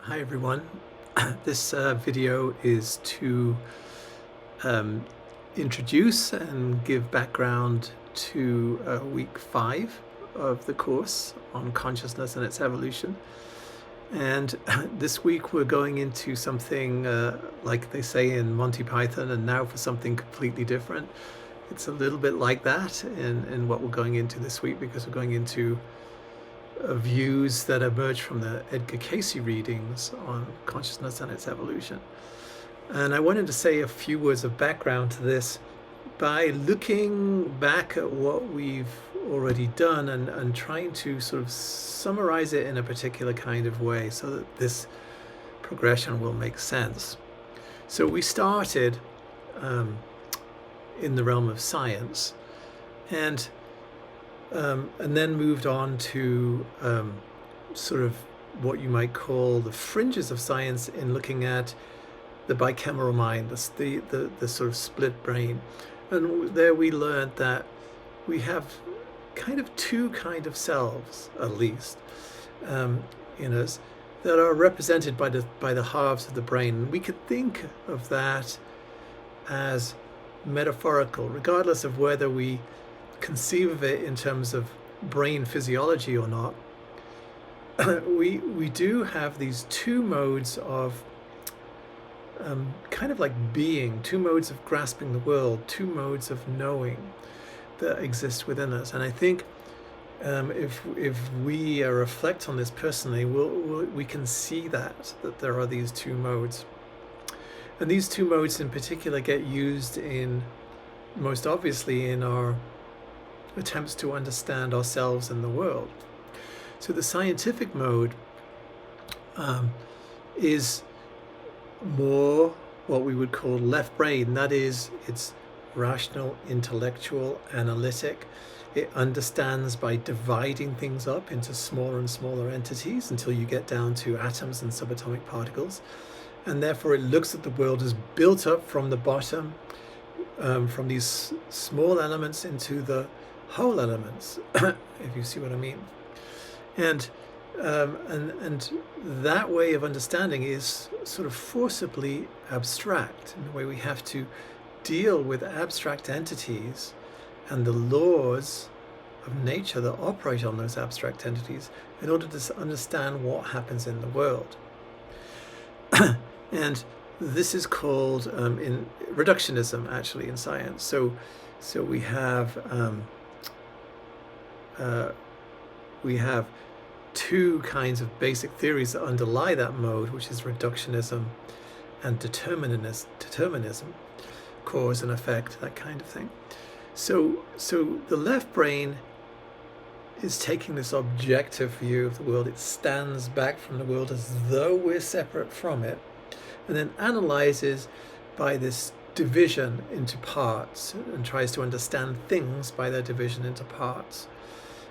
Hi everyone. This video is to um, introduce and give background to week 5 of the course on consciousness and its evolution. And this week we're going into something like they say in Monty Python, and now for something completely different. It's a little bit like that in what we're going into this week, because we're going into views that emerge from the Edgar Cayce readings on consciousness and its evolution. And I wanted to say a few words of background to this by looking back at what we've already done and trying to sort of summarize it in a particular kind of way so that this progression will make sense. So we started in the realm of science, and then moved on to sort of what you might call the fringes of science in looking at the bicameral mind, the sort of split brain. And there we learned that we have kind of two kind of selves, at least, in us, that are represented by the halves of the brain. We could think of that as metaphorical, regardless of whether we conceive of it in terms of brain physiology or not. We do have these two modes of kind of like being, two modes of grasping the world, two modes of knowing that exist within us. And I think if we reflect on this personally, we can see that there are these two modes. And these two modes in particular get used in, most obviously, in our attempts to understand ourselves and the world. So the scientific mode is more what we would call left brain. That is, it's rational, intellectual, analytic. It understands by dividing things up into smaller and smaller entities until you get down to atoms and subatomic particles. And therefore it looks at the world as built up from the bottom, from these small elements into the whole elements, if you see what I mean. And that way of understanding is sort of forcibly abstract, in the way we have to deal with abstract entities and the laws of nature that operate on those abstract entities in order to understand what happens in the world. And this is called in reductionism, actually, in science. So we have two kinds of basic theories that underlie that mode, which is reductionism and determinism, cause and effect, that kind of thing. So the left brain is taking this objective view of the world. It stands back from the world as though we're separate from it, and then analyzes by this division into parts and tries to understand things by their division into parts.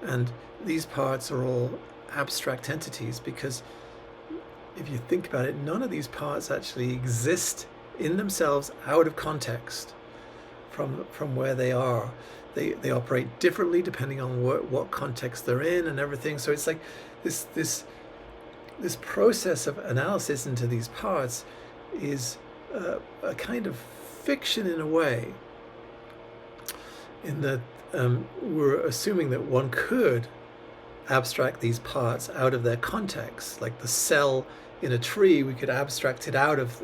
And these parts are all abstract entities, because if you think about it, none of these parts actually exist in themselves out of context from where they are. They operate differently depending on what context they're in and everything. So it's like this process of analysis into these parts is a kind of fiction in a way, in that we're assuming that one could abstract these parts out of their context. Like the cell in a tree, we could abstract it out of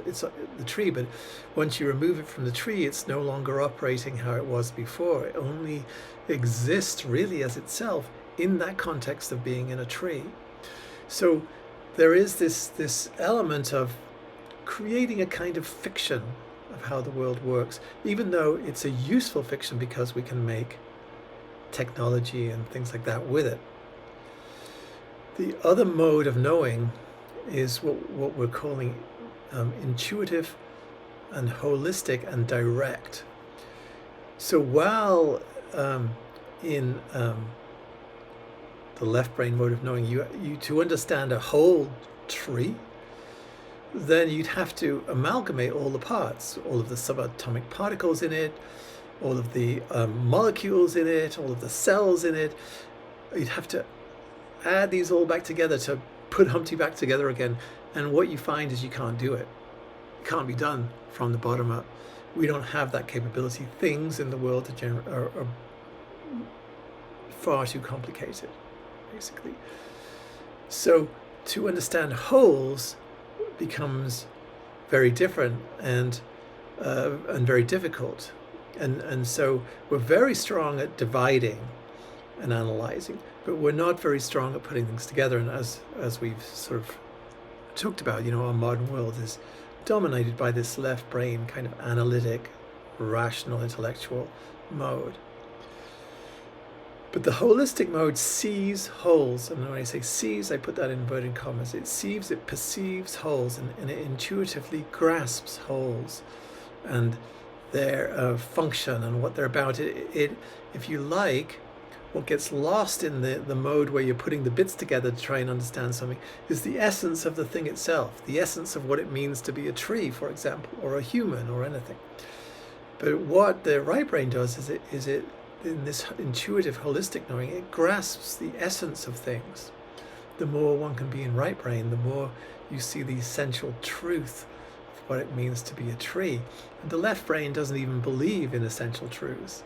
the tree, but once you remove it from the tree, it's no longer operating how it was before. It only exists really as itself in that context of being in a tree. So there is this element of creating a kind of fiction of how the world works, even though it's a useful fiction because we can make technology and things like that with it. The other mode of knowing is what we're calling intuitive and holistic and direct. So while in the left brain mode of knowing, you to understand a whole tree, then you'd have to amalgamate all the parts, all of the subatomic particles in it, all of the molecules in it, all of the cells in it. You'd have to add these all back together to put Humpty back together again. And what you find is you can't do it. It can't be done from the bottom up. We don't have that capability. Things in the world are far too complicated, basically. So to understand wholes becomes very different and very difficult. And so we're very strong at dividing and analyzing, but we're not very strong at putting things together. And as we've sort of talked about, our modern world is dominated by this left brain kind of analytic, rational, intellectual mode. But the holistic mode sees wholes, and when I say sees, I put that in inverted commas. It perceives wholes, and it intuitively grasps wholes and their function and what they're about. It, if you like, what gets lost in the mode where you're putting the bits together to try and understand something is the essence of the thing itself, the essence of what it means to be a tree, for example, or a human, or anything. But what the right brain does is it in this intuitive, holistic knowing, it grasps the essence of things. The more one can be in right brain, the more you see the essential truth of what it means to be a tree. And the left brain doesn't even believe in essential truths.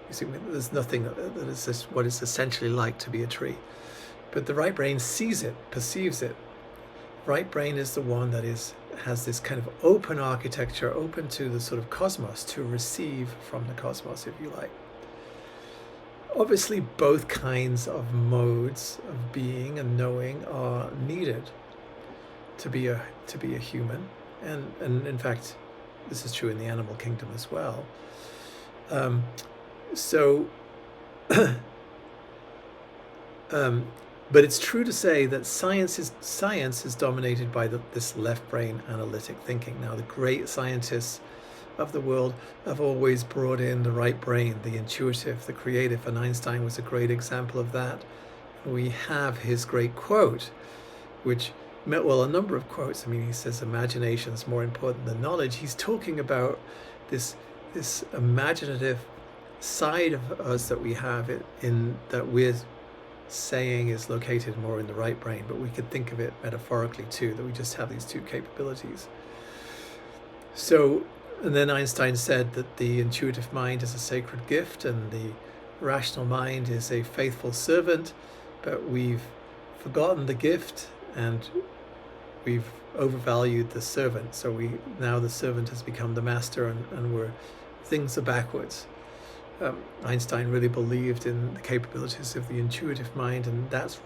You see, there's nothing that is just what it's essentially like to be a tree. But the right brain sees it, perceives it. Right brain is the one that has this kind of open architecture, open to the sort of cosmos, to receive from the cosmos, if you like. Obviously, both kinds of modes of being and knowing are needed to be a human, and in fact, this is true in the animal kingdom as well. But it's true to say that science is dominated by this left brain analytic thinking. Now, the great scientists of the world have always brought in the right brain, the intuitive, the creative, and Einstein was a great example of that. We have his great quote, which, well, a number of quotes. I mean, he says imagination is more important than knowledge. He's talking about this imaginative side of us that we have that we're saying is located more in the right brain, but we could think of it metaphorically too, that we just have these two capabilities. So, and then Einstein said that the intuitive mind is a sacred gift and the rational mind is a faithful servant, but we've forgotten the gift and we've overvalued the servant. So now the servant has become the master, and things are backwards. Einstein really believed in the capabilities of the intuitive mind, and that's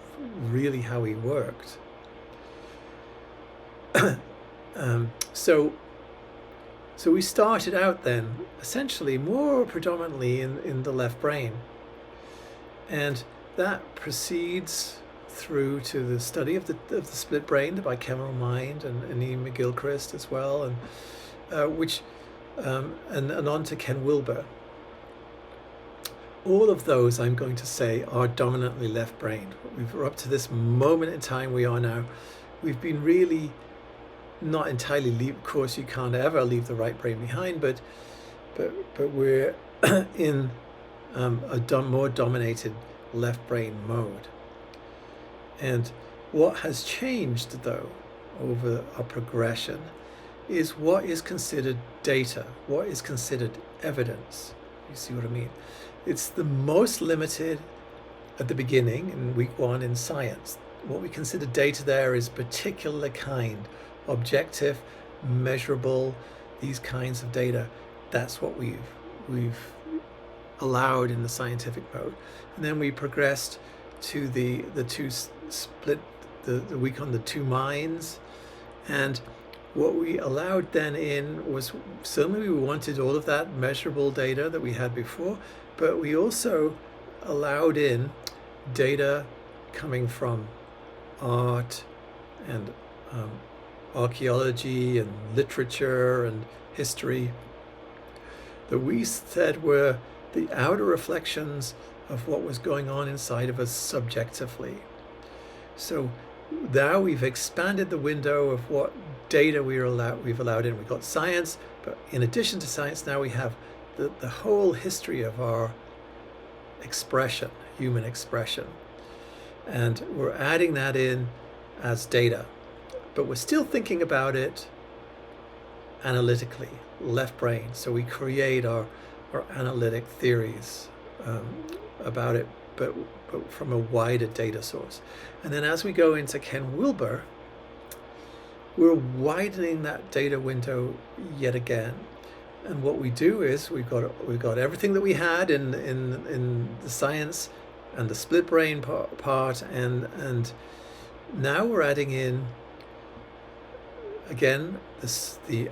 really how he worked. So we started out then essentially more predominantly in the left brain, and that proceeds through to the study of the split brain, the bicameral mind, and Ian McGilchrist as well, and on to Ken Wilber. All of those, I'm going to say, are dominantly left brain. We're up to this moment in time we are now. We've been really not entirely of course you can't ever leave the right brain behind, but we're in a more dominated left brain mode. And what has changed though over our progression is what is considered data, what is considered evidence. You see what I mean? It's the most limited at the beginning in week 1 in science. What we consider data there is particular kind, objective, measurable, these kinds of data. That's what we've allowed in the scientific mode. And then we progressed to the two split, the week on the two minds. And what we allowed then in was, certainly we wanted all of that measurable data that we had before, but we also allowed in data coming from art and archaeology and literature and history that we said were the outer reflections of what was going on inside of us subjectively. So now we've expanded the window of what data we've allowed in. We've got science, but in addition to science, now we have the whole history of our expression, human expression. And we're adding that in as data, but we're still thinking about it analytically, left brain. So we create our analytic theories about it, but from a wider data source. And then as we go into Ken Wilber, we're widening that data window yet again. And what we do is we've got everything that we had in the science and the split brain part, and now we're adding in again the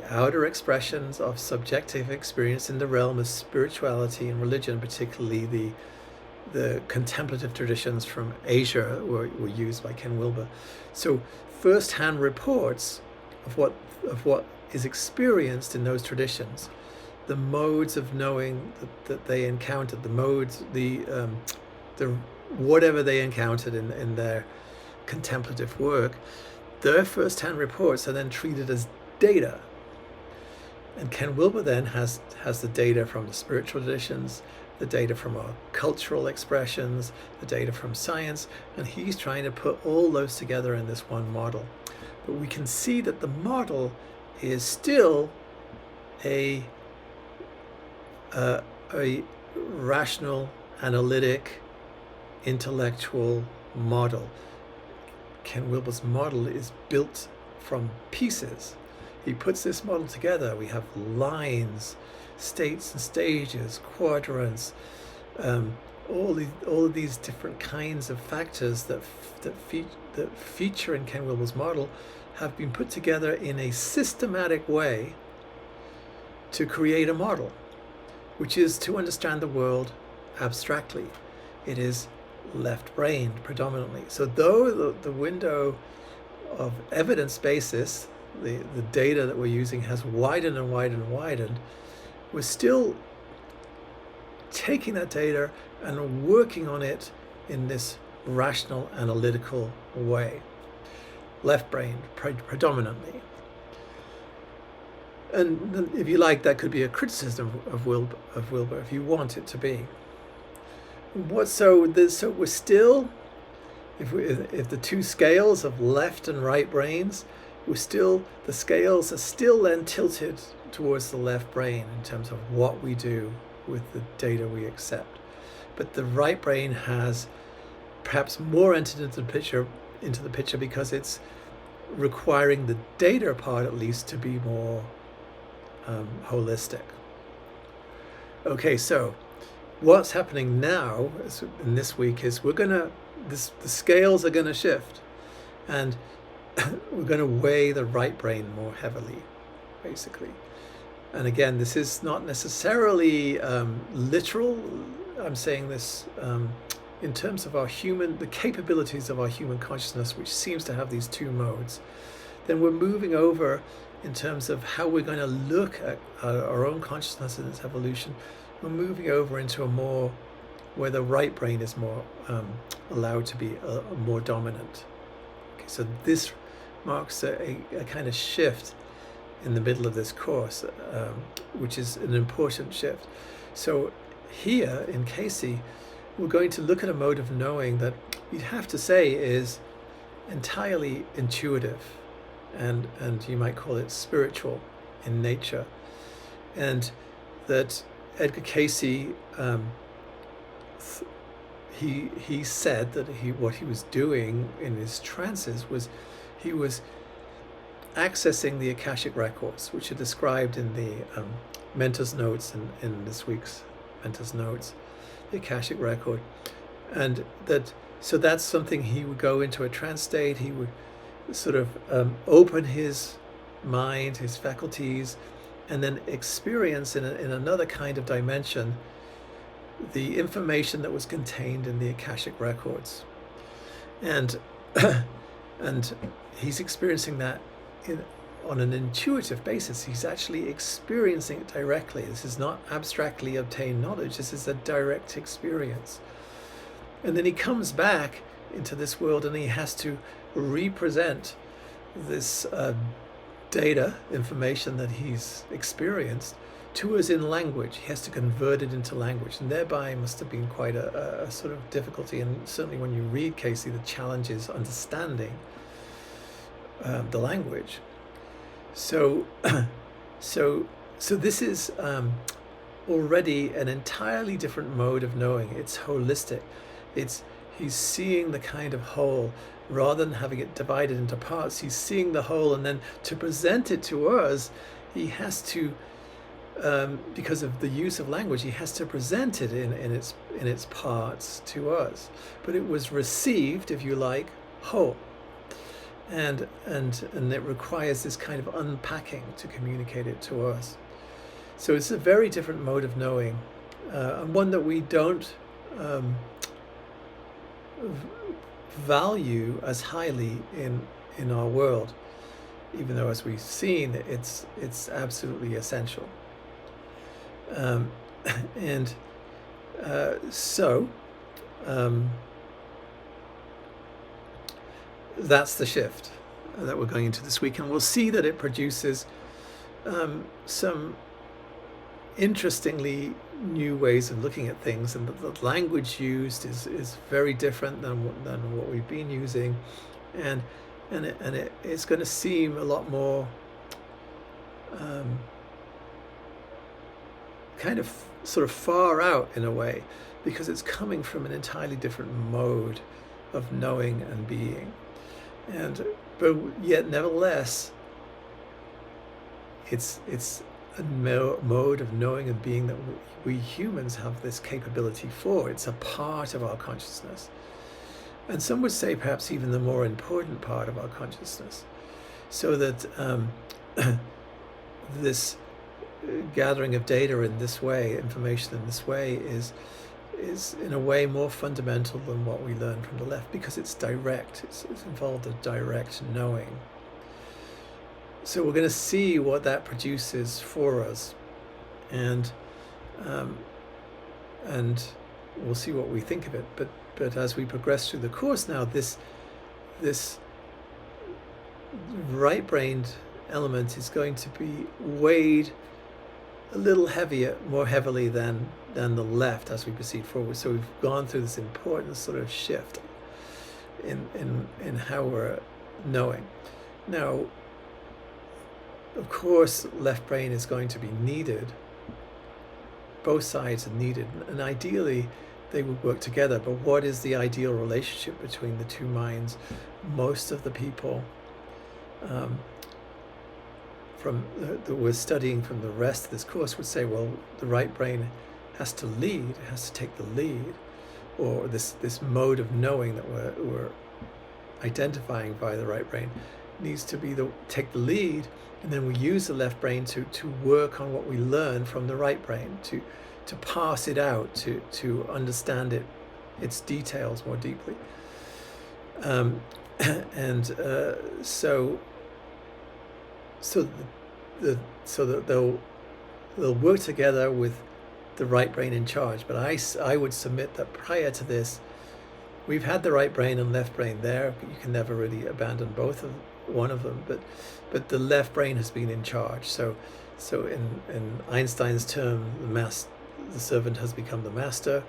outer expressions of subjective experience in the realm of spirituality and religion, particularly the contemplative traditions from Asia were used by Ken Wilber. So first-hand reports of what is experienced in those traditions, the modes of knowing that they encountered, the modes, the whatever they encountered in their contemplative work, their first-hand reports are then treated as data. And Ken Wilber then has the data from the spiritual traditions, the data from our cultural expressions, the data from science, and he's trying to put all those together in this one model. But we can see that the model is still a rational, analytic, intellectual model. Ken Wilber's model is built from pieces. He puts this model together. We have lines, states and stages, quadrants, all of these different kinds of factors that feature in Ken Wilber's model have been put together in a systematic way to create a model, which is to understand the world abstractly. It is left-brained predominantly. So though the window of evidence basis, the data that we're using has widened and widened and widened, we're still taking that data and working on it in this rational, analytical way. Left-brained predominantly. And if you like, that could be a criticism of Wilber, if you want it to be. So we're still, if the two scales of left and right brains, the scales are still then tilted towards the left brain in terms of what we do with the data we accept. But the right brain has perhaps more entered into the picture because it's requiring the data part at least to be more holistic. Okay, so what's happening now in this week is the scales are gonna shift, and we're going to weigh the right brain more heavily, basically. And again, this is not necessarily literal. I'm saying this in terms of the capabilities of our human consciousness, which seems to have these two modes. Then we're moving over in terms of how we're going to look at our own consciousness and its evolution. We're moving over into a more, where the right brain is more allowed to be more dominant. Okay, so this marks a kind of shift in the middle of this course, which is an important shift. So here in Casey, we're going to look at a mode of knowing that you'd have to say is entirely intuitive, and you might call it spiritual in nature. And that Edgar Casey, he said that what he was doing in his trances was he was accessing the Akashic records, which are described in the Mentor's Notes in this week's Mentor's Notes, the Akashic record. And so that's something he would go into a trance state. He would sort of open his mind, his faculties, and then experience in another kind of dimension the information that was contained in the Akashic records. And he's experiencing that on an intuitive basis. He's actually experiencing it directly. This is not abstractly obtained knowledge. This is a direct experience. And then he comes back into this world and he has to represent this data, information that he's experienced to us in language. He has to convert it into language, and thereby must have been quite a sort of difficulty. And certainly when you read Casey, the challenge is understanding the language. So, so this is already an entirely different mode of knowing. It's holistic. He's seeing the kind of whole rather than having it divided into parts. He's seeing the whole, and then to present it to us, he has to, because of the use of language, he has to present it in its parts to us. But it was received, if you like, whole, and it requires this kind of unpacking to communicate it to us. So it's a very different mode of knowing, and one that we don't value as highly in our world, even though, as we've seen, it's absolutely essential. That's the shift that we're going into this week, and we'll see that it produces some interestingly new ways of looking at things, and the language used is very different than what we've been using, and it's going to seem a lot more kind of sort of far out in a way, because it's coming from an entirely different mode of knowing and being, but yet nevertheless it's a mode of knowing and being that we humans have this capability for. It's a part of our consciousness, and some would say perhaps even the more important part of our consciousness, so that this gathering of data in this way, information in this way, is in a way more fundamental than what we learn from the left, because it's direct. It's involved a direct knowing. So we're going to see what that produces for us, and we'll see what we think of it. But as we progress through the course now, this right-brained element is going to be weighed a little more heavily than the left as we proceed forward. So we've gone through this important sort of shift in how we're knowing. Now, of course, left brain is going to be needed. Both sides are needed, and ideally they would work together. But what is the ideal relationship between the two minds? Most of the people that we're studying from the rest of this course would say, well, the right brain has to lead, it has to take the lead, or this mode of knowing that we're identifying by the right brain needs to be take the lead, and then we use the left brain to work on what we learn from the right brain, to pass it out, to understand its details more deeply. So that they'll work together with the right brain in charge. But I would submit that prior to this, we've had the right brain and left brain there. You can never really abandon one of them, but the left brain has been in charge. So in Einstein's term, the servant has become the master.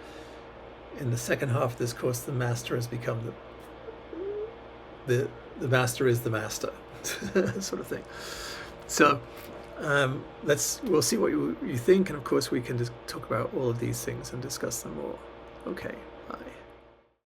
In the second half of this course, the master has become the master is the master, sort of thing. So we'll see what you think, and of course we can just talk about all of these things and discuss them more. Okay.